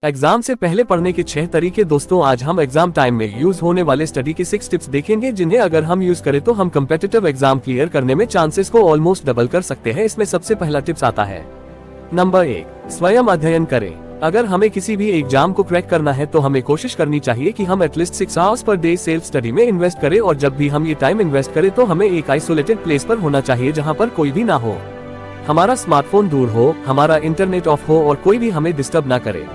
Exam से पहले पढ़ने के 6 तरीके। दोस्तों, आज हम एग्जाम टाइम में यूज होने वाले स्टडी के 6 टिप्स देखेंगे, जिन्हें अगर हम यूज करें तो हम कम्पिटिटिव एग्जाम क्लियर करने में चांसेस को ऑलमोस्ट डबल कर सकते हैं। इसमें सबसे पहला टिप्स आता है नंबर 1, स्वयं अध्ययन करें। अगर हमें किसी भी एग्जाम को क्रैक करना है तो हमें कोशिश करनी चाहिए कि हम at least 6 hours per day self study में इन्वेस्ट करें, और जब भी हम ये टाइम इन्वेस्ट करें तो हमें एक आइसोलेटेड प्लेस पर होना चाहिए जहाँ पर कोई भी ना हो, हमारा स्मार्टफोन दूर हो, हमारा इंटरनेट ऑफ हो और कोई भी हमें डिस्टर्ब ना करे।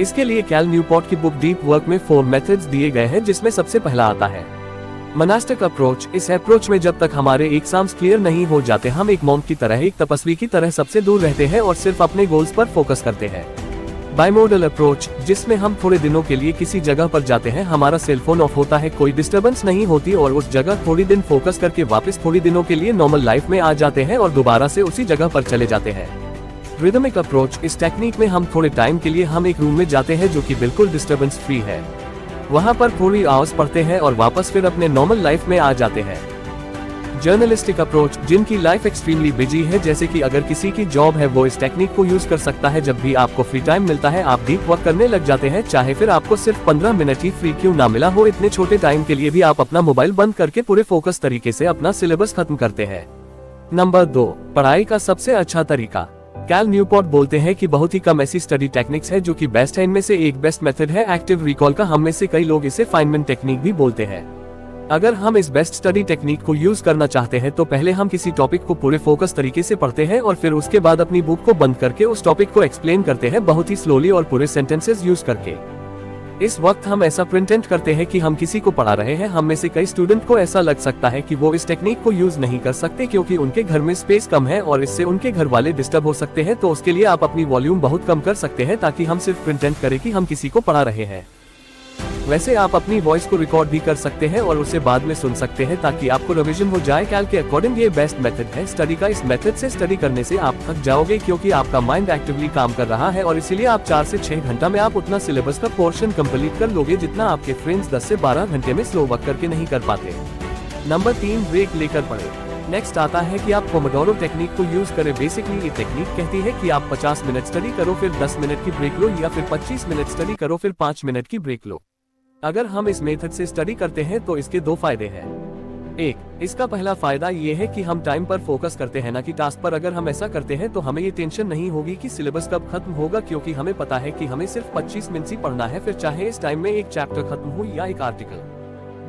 इसके लिए कैल न्यूपोर्ट की बुक डीप वर्क में 4 मेथड्स दिए गए हैं, जिसमें सबसे पहला आता है मोनास्टिक अप्रोच। इस अप्रोच में जब तक हमारे एग्जाम्स क्लियर नहीं हो जाते, हम एक मॉन्क की तरह, एक तपस्वी की तरह सबसे दूर रहते हैं और सिर्फ अपने गोल्स पर फोकस करते हैं। बाइमोडल अप्रोच, जिसमें हम थोड़े दिनों के लिए किसी जगह पर जाते हैं, हमारा सेलफोन ऑफ होता है, कोई डिस्टर्बेंस नहीं होती और उस जगह थोड़ी दिन फोकस करके वापस थोड़ी दिनों के लिए नॉर्मल लाइफ में आ जाते हैं और दोबारा से उसी जगह पर चले जाते हैं। रिदमिक अप्रोच, इस टेक्निक में हम थोड़े टाइम के लिए हम एक रूम में जाते हैं जो कि बिल्कुल डिस्टर्बेंस फ्री है, वहां पर थोड़ी आवर्स पढ़ते हैं और वापस फिर अपने नॉर्मल लाइफ में आ जाते हैं। जर्नलिस्टिक अप्रोच, जिनकी लाइफ एक्सट्रीमली बिजी है, जैसे कि अगर किसी की जॉब है, वो इस टेक्निक को यूज कर सकता है। जब भी आपको फ्री टाइम मिलता है आप डीप वर्क करने लग जाते हैं, चाहे फिर आपको सिर्फ 15 मिनट ही फ्री क्यों ना मिला हो, इतने छोटे टाइम के लिए भी आप अपना मोबाइल बंद करके पूरे फोकस तरीके से अपना सिलेबस खत्म करते हैं। नंबर 2, पढ़ाई का सबसे अच्छा तरीका। कैल न्यूपोर्ट बोलते हैं कि बहुत ही कम ऐसी स्टडी टेक्निक्स है जो कि बेस्ट है। इनमें से एक बेस्ट मेथड है एक्टिव रिकॉल का। हम में से कई लोग इसे फाइनमेंट टेक्निक भी बोलते हैं। अगर हम इस बेस्ट स्टडी टेक्निक को यूज करना चाहते हैं तो पहले हम किसी टॉपिक को पूरे फोकस तरीके से पढ़ते हैं और फिर उसके बाद अपनी बुक को बंद करके उस टॉपिक को एक्सप्लेन करते हैं, बहुत ही स्लोली और पूरे सेंटेंसेस यूज करके। इस वक्त हम ऐसा प्रिटेंड करते हैं कि हम किसी को पढ़ा रहे हैं। हम में से कई स्टूडेंट को ऐसा लग सकता है कि वो इस टेक्निक को यूज नहीं कर सकते क्योंकि उनके घर में स्पेस कम है और इससे उनके घर वाले डिस्टर्ब हो सकते हैं। तो उसके लिए आप अपनी वॉल्यूम बहुत कम कर सकते हैं ताकि हम सिर्फ प्रिटेंड करें कि हम किसी को पढ़ा रहे हैं। वैसे आप अपनी वॉइस को रिकॉर्ड भी कर सकते हैं और उसे बाद में सुन सकते हैं ताकि आपको रिवीजन हो जाए। कैल के अकॉर्डिंग ये बेस्ट मेथड है स्टडी का। इस मेथड से स्टडी करने से आप थक जाओगे क्योंकि आपका माइंड एक्टिवली काम कर रहा है और इसीलिए आप 4 से 6 घंटा में आप उतना सिलेबस का पोर्शन कंप्लीट कर लोगे जितना आपके फ्रेंड्स 10 से 12 घंटे में स्लो वर्क करके नहीं कर पाते। नंबर 3, ब्रेक लेकर पढ़े। नेक्स्ट आता है कि आप पोमोडोरो टेक्निक को यूज करें। बेसिकली ये टेक्निक कहती है कि आप 50 मिनट स्टडी करो, फिर 10 मिनट की ब्रेक लो, या फिर 25 मिनट स्टडी करो, फिर 5 मिनट की ब्रेक लो। अगर हम इस मेथड से स्टडी करते हैं तो इसके 2 फायदे हैं। एक, इसका पहला फायदा ये है कि हम टाइम पर फोकस करते हैं, ना कि टास्क पर। अगर हम ऐसा करते हैं तो हमें ये टेंशन नहीं होगी कि सिलेबस कब खत्म होगा, क्योंकि हमें पता है कि हमें सिर्फ 25 मिनट ही पढ़ना है, फिर चाहे इस टाइम में एक चैप्टर खत्म हो या एक आर्टिकल।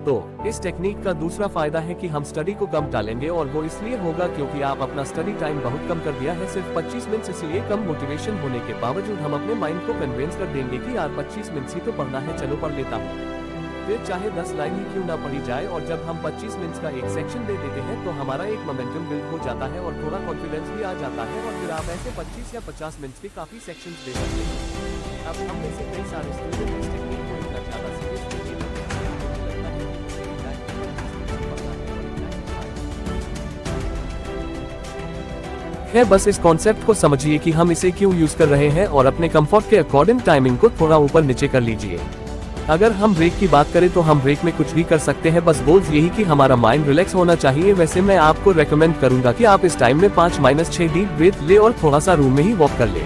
तो इस टेक्निक का दूसरा फायदा है कि हम स्टडी को कम टालेंगे, और वो इसलिए होगा क्योंकि आप अपना स्टडी टाइम बहुत कम कर दिया है, सिर्फ 25 मिनट। इसलिए कम मोटिवेशन होने के बावजूद हम अपने माइंड को कन्विंस कर देंगे कि यार 25 मिनट ही तो पढ़ना है, चलो पढ़ लेता हूँ। फिर चाहे 10 लाइन ही क्यों ना पढ़ी जाए, और जब हम 25 मिनट का एक सेक्शन दे देते हैं तो हमारा एक मोमेंटम बिल्ड हो जाता है और थोड़ा कॉन्फिडेंस भी आ जाता है, और फिर आप ऐसे 25 या 50 मिनट के काफी सेक्शंस दे सकते हैं। अब हम में से कई सारे स्टूडेंट इस टेक्निक को इतना ज्यादा सीरियसली नहीं लेते हैं। बस इस कॉन्सेप्ट को समझिए कि हम इसे क्यों यूज कर रहे हैं और अपने कंफर्ट के अकॉर्डिंग टाइमिंग को थोड़ा ऊपर नीचे कर लीजिए। अगर हम ब्रेक की बात करें तो हम ब्रेक में कुछ भी कर सकते हैं, बस गोल्स यही कि हमारा माइंड रिलैक्स होना चाहिए। वैसे मैं आपको रेकमेंड करूंगा कि आप इस टाइम में 5-6 डीप ब्रीथ ले और थोड़ा सा रूम में ही वॉक कर ले।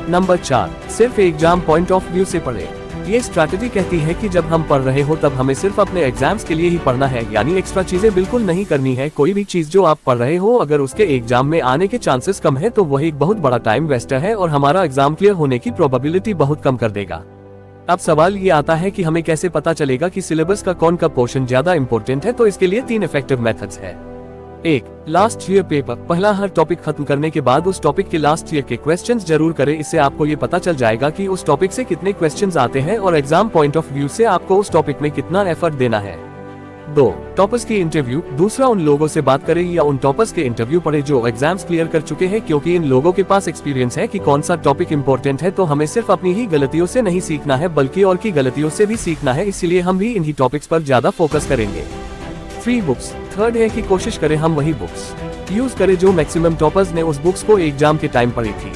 नंबर 4, सिर्फ एग्जाम पॉइंट ऑफ व्यू से पढ़े। ये स्ट्रैटेजी कहती है कि जब हम पढ़ रहे हो तब हमें सिर्फ अपने एग्जाम्स के लिए ही पढ़ना है, यानी एक्स्ट्रा चीजें बिल्कुल नहीं करनी है। कोई भी चीज जो आप पढ़ रहे हो अगर उसके एग्जाम में आने के चांसेस कम है तो वही एक बहुत बड़ा टाइम वेस्टर है और हमारा एग्जाम क्लियर होने की प्रोबेबिलिटी बहुत कम कर देगा। अब सवाल ये आता है कि हमें कैसे पता चलेगा कि सिलेबस का कौन का पोर्शन ज्यादा इंपॉर्टेंट है। तो इसके लिए 3 इफेक्टिव मेथड्स है। 1, लास्ट ईयर पेपर। पहला हर टॉपिक खत्म करने के बाद उस टॉपिक के लास्ट ईयर के क्वेश्चंस जरूर करें। इससे आपको ये पता चल जाएगा कि उस टॉपिक से कितने क्वेश्चंस आते हैं और एग्जाम पॉइंट ऑफ व्यू से आपको उस टॉपिक में कितना एफर्ट देना है। 2, टॉपर्स की इंटरव्यू। दूसरा, उन लोगों से बात करें या उन टॉपर्स के इंटरव्यू पढ़े जो एग्जाम्स क्लियर कर चुके हैं, क्योंकि इन लोगों के पास एक्सपीरियंस है कि कौन सा टॉपिक इंपॉर्टेंट है। तो हमें सिर्फ अपनी ही गलतियों से नहीं सीखना है बल्कि और की गलतियों से भी सीखना है, इसीलिए हम भी इन्हीं टॉपिक्स पर ज्यादा फोकस करेंगे। Free books. थर्ड है कि कोशिश करें हम वही बुक्स यूज करें जो मैक्सिमम टॉपर्स ने उस बुक्स को एग्जाम के टाइम पढ़ी थी।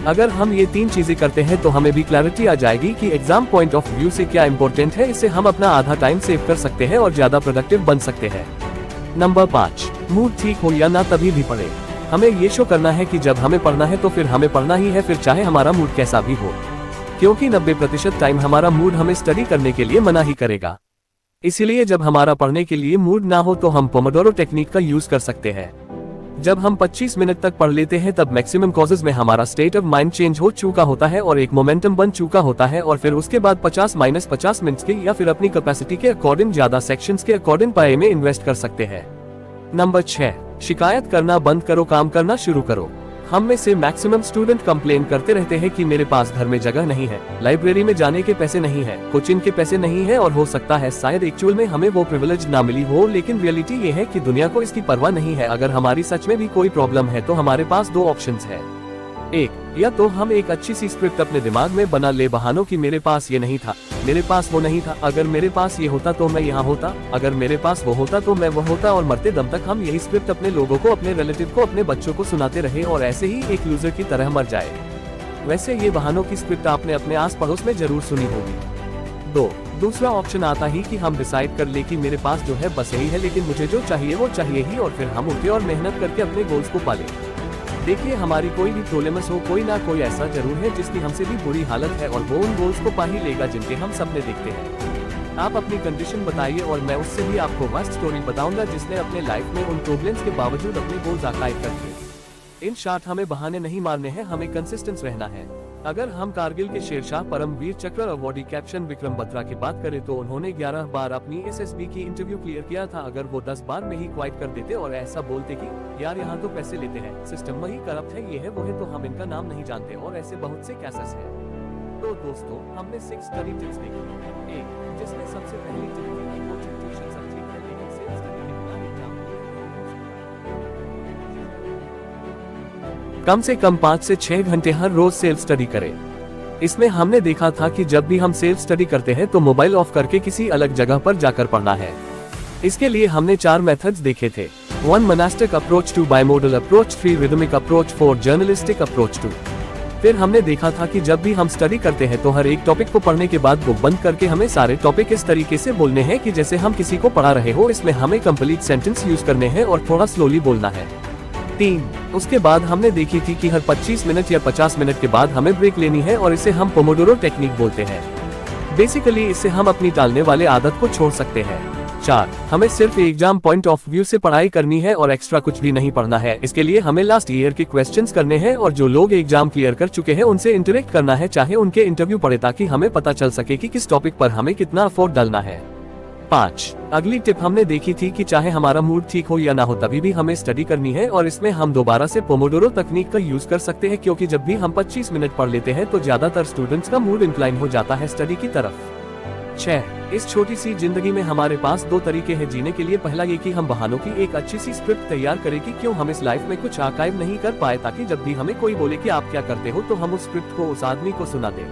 अगर हम ये 3 चीजें करते हैं तो हमें भी क्लैरिटी आ जाएगी कि एग्जाम पॉइंट ऑफ व्यू से क्या इंपॉर्टेंट है। इससे हम अपना आधा टाइम सेव कर सकते हैं और ज्यादा प्रोडक्टिव बन सकते हैं। नंबर 5, मूड ठीक हो या ना तभी भी पढ़े। हमें ये शो करना है कि जब हमें पढ़ना है तो फिर हमें पढ़ना ही है, फिर चाहे हमारा मूड कैसा भी हो। क्योंकि 90% टाइम हमारा मूड हमें स्टडी करने के लिए मना ही करेगा। इसीलिए जब हमारा पढ़ने के लिए मूड ना हो तो हम पोमोडोरो टेक्निक का यूज कर सकते हैं। जब हम 25 मिनट तक पढ़ लेते हैं तब मैक्सिमम कॉजेज में हमारा स्टेट ऑफ माइंड चेंज हो चुका होता है और एक मोमेंटम बन चुका होता है, और फिर उसके बाद 50-50 मिनट के या फिर अपनी कैपेसिटी के अकॉर्डिंग ज्यादा सेक्शंस के अकॉर्डिंग पढ़ाई में इन्वेस्ट कर सकते हैं। नंबर 6, शिकायत करना बंद करो, काम करना शुरू करो। हम में से मैक्सिमम स्टूडेंट कंप्लेन करते रहते हैं कि मेरे पास घर में जगह नहीं है, लाइब्रेरी में जाने के पैसे नहीं है, कोचिंग के पैसे नहीं है, और हो सकता है शायद एक्चुअल में हमें वो प्रिविलेज ना मिली हो, लेकिन रियलिटी ये है कि दुनिया को इसकी परवाह नहीं है। अगर हमारी सच में भी कोई प्रॉब्लम है तो हमारे पास दो ऑप्शंस है। एक, या तो हम एक अच्छी सी स्क्रिप्ट अपने दिमाग में बना ले बहानों कि मेरे पास ये नहीं था, मेरे पास वो नहीं था, अगर मेरे पास ये होता तो मैं यहाँ होता, अगर मेरे पास वो होता तो मैं वो होता, और मरते दम तक हम यही स्क्रिप्ट अपने लोगों को, अपने रिलेटिव को, अपने बच्चों को सुनाते रहे और ऐसे ही एक लूजर की तरह मर जाए। वैसे ये बहानों की स्क्रिप्ट आपने अपने आस पड़ोस में जरूर सुनी होगी। दूसरा ऑप्शन आता ही कि हम डिसाइड कर ले कि मेरे पास जो है बस यही है, लेकिन मुझे जो चाहिए वो चाहिए ही, और फिर हम उठे और मेहनत करके अपने गोल्स को पाले। देखिए, हमारी कोई भी प्रॉब्लम्स हो, कोई ना कोई ऐसा जरूर है जिसकी हमसे भी बुरी हालत है, और वो उन गोल्स को पा ही लेगा जिनके हम सपने देखते हैं। आप अपनी कंडीशन बताइए और मैं उससे भी आपको मस्त स्टोरी बताऊंगा जिसने अपने लाइफ में उन प्रॉब्लम्स के बावजूद अपने गोल्स अचीव कर दिए। इन शॉर्ट, हमें बहाने नहीं मारने हैं, हमें कंसिस्टेंट रहना है। अगर हम कारगिल के शेरशाह परमवीर चक्र अवॉर्डी कैप्टन विक्रम बत्रा की बात करें तो उन्होंने 11 बार अपनी एसएसबी की इंटरव्यू क्लियर किया था। अगर वो 10 बार में ही क्वाइट कर देते और ऐसा बोलते कि यार यहाँ तो पैसे लेते हैं, सिस्टम में ही करप्ट है, ये है वो है, तो हम इनका नाम नहीं जानते, और ऐसे बहुत से केसेस हैं। तो दोस्तों, हमने 6 स्टडी टिप्स देखी। एक, जिसमें सबसे पहली टिप थी कि कोचिंग ट्यूशन सब ठीक है, लेकिन सेल्फ स्टडी के बिना एग्जाम कम से कम 5 से 6 घंटे हर रोज सेल्फ स्टडी करें। इसमें हमने देखा था कि जब भी हम सेल्फ स्टडी करते हैं तो मोबाइल ऑफ करके किसी अलग जगह पर जाकर पढ़ना है। इसके लिए हमने 4 मेथड्स देखे थे। 1 monastic approach, 2 bimodal approach, 3 rhythmic approach, 4 journalistic approach 2। फिर हमने देखा था कि जब भी हम स्टडी करते हैं तो हर एक टॉपिक को पढ़ने के बाद बुक बंद करके हमें सारे टॉपिक इस तरीके से बोलने हैं कि जैसे हम किसी को पढ़ा रहे हो। इसमें हमें कंप्लीट सेंटेंस यूज करने हैं और थोड़ा स्लोली बोलना है। 3, उसके बाद हमने देखी थी कि हर 25 मिनट या 50 मिनट के बाद हमें ब्रेक लेनी है और इसे हम पोमोडोरो टेक्निक बोलते हैं। बेसिकली इससे हम अपनी टालने वाले आदत को छोड़ सकते हैं। 4, हमें सिर्फ एग्जाम पॉइंट ऑफ व्यू से पढ़ाई करनी है और एक्स्ट्रा कुछ भी नहीं पढ़ना है। इसके लिए हमें लास्ट ईयर के क्वेश्चंस करने हैं और जो लोग एग्जाम क्लियर कर चुके हैं उनसे इंटरेक्ट करना है, चाहे उनके इंटरव्यू पढ़े, ताकि हमें पता चल सके कि किस टॉपिक पर हमें कितना एफर्ट डालना है। 5, अगली टिप हमने देखी थी कि चाहे हमारा मूड ठीक हो या ना हो तभी भी हमें स्टडी करनी है, और इसमें हम दोबारा से पोमोडोरो तकनीक का यूज कर सकते हैं, क्योंकि जब भी हम 25 मिनट पढ़ लेते हैं तो ज्यादातर स्टूडेंट्स का मूड इंक्लाइन हो जाता है स्टडी की तरफ। 6, इस छोटी सी जिंदगी में हमारे पास 2 तरीके हैं जीने के लिए। पहला ये कि हम बहानों की एक अच्छी सी स्क्रिप्ट तैयार करें कि क्यों हम इस लाइफ में कुछ आर्काइव नहीं कर पाए, ताकि जब भी हमें कोई बोले कि आप क्या करते हो तो हम उस स्क्रिप्ट को उस आदमी को सुना दें।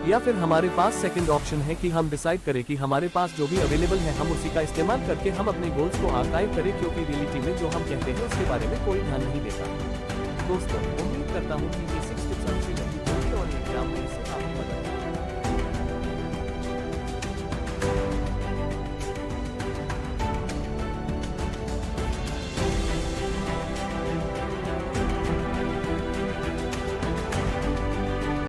या फिर हमारे पास सेकंड ऑप्शन है कि हम डिसाइड करें कि हमारे पास जो भी अवेलेबल है हम उसी का इस्तेमाल करके हम अपने गोल्स को आर्काइव करें, क्योंकि रियलिटी में जो हम कहते हैं उसके बारे में कोई ध्यान नहीं देता। दोस्तों, उम्मीद करता हूँ कि ये 6 टिप्स अच्छी लगी।